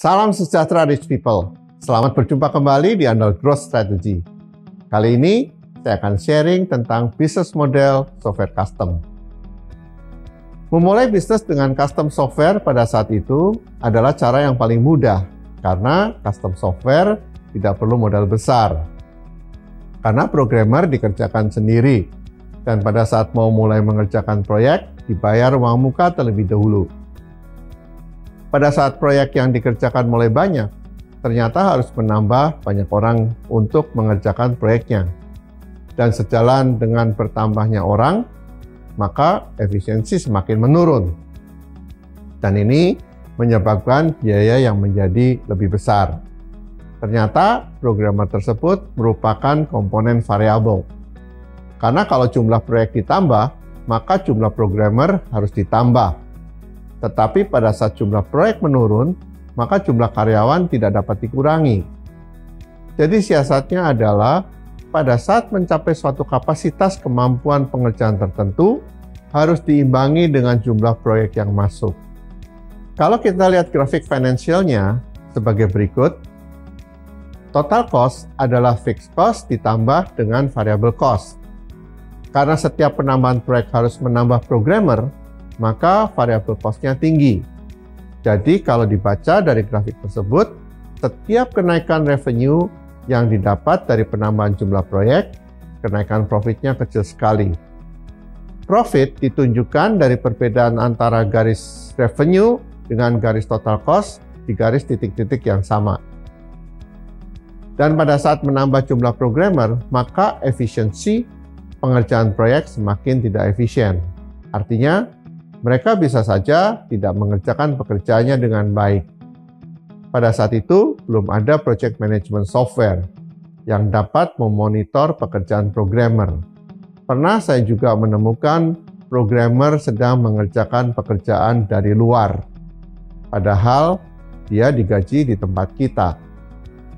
Salam sejahtera Rich People. Selamat berjumpa kembali di Andal Growth Strategy. Kali ini saya akan sharing tentang bisnis model software custom. Memulai bisnis dengan custom software pada saat itu adalah cara yang paling mudah karena custom software tidak perlu modal besar. Karena programmer dikerjakan sendiri dan pada saat mau mulai mengerjakan proyek dibayar uang muka terlebih dahulu. Pada saat proyek yang dikerjakan mulai banyak, ternyata harus menambah banyak orang untuk mengerjakan proyeknya. Dan sejalan dengan bertambahnya orang, maka efisiensi semakin menurun. Dan ini menyebabkan biaya yang menjadi lebih besar. Ternyata programmer tersebut merupakan komponen variabel. Karena kalau jumlah proyek ditambah, maka jumlah programmer harus ditambah. Tetapi pada saat jumlah proyek menurun, maka jumlah karyawan tidak dapat dikurangi. Jadi siasatnya adalah pada saat mencapai suatu kapasitas kemampuan pengerjaan tertentu, harus diimbangi dengan jumlah proyek yang masuk. Kalau kita lihat grafik finansialnya sebagai berikut, total cost adalah fixed cost ditambah dengan variable cost. Karena setiap penambahan proyek harus menambah programmer, maka variable cost-nya tinggi. Jadi kalau dibaca dari grafik tersebut, setiap kenaikan revenue yang didapat dari penambahan jumlah proyek, kenaikan profitnya kecil sekali. Profit ditunjukkan dari perbedaan antara garis revenue dengan garis total cost di garis titik-titik yang sama. Dan pada saat menambah jumlah programmer, maka efisiensi pengerjaan proyek semakin tidak efisien. Artinya, mereka bisa saja tidak mengerjakan pekerjaannya dengan baik. Pada saat itu, belum ada project management software yang dapat memonitor pekerjaan programmer. Pernah saya juga menemukan programmer sedang mengerjakan pekerjaan dari luar, padahal dia digaji di tempat kita.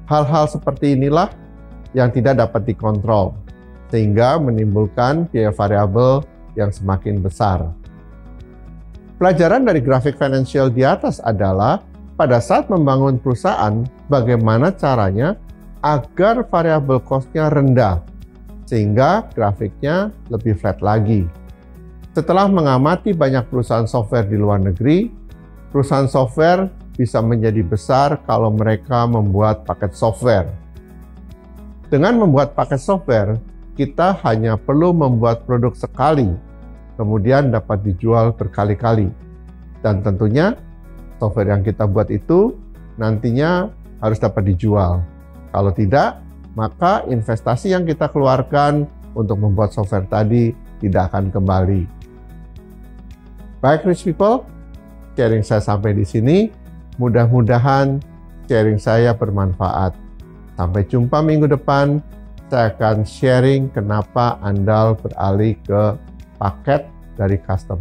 Hal-hal seperti inilah yang tidak dapat dikontrol, sehingga menimbulkan biaya variabel yang semakin besar. Pelajaran dari grafik finansial di atas adalah pada saat membangun perusahaan, bagaimana caranya agar variabel cost-nya rendah, sehingga grafiknya lebih flat lagi. Setelah mengamati banyak perusahaan software di luar negeri, perusahaan software bisa menjadi besar kalau mereka membuat paket software. Dengan membuat paket software, kita hanya perlu membuat produk sekali, kemudian dapat dijual berkali-kali. Dan tentunya software yang kita buat itu nantinya harus dapat dijual. Kalau tidak, maka investasi yang kita keluarkan untuk membuat software tadi tidak akan kembali. Baik Rich People, sharing saya sampai di sini. Mudah-mudahan sharing saya bermanfaat. Sampai jumpa minggu depan. Saya akan sharing kenapa Andal beralih ke paket dari custom.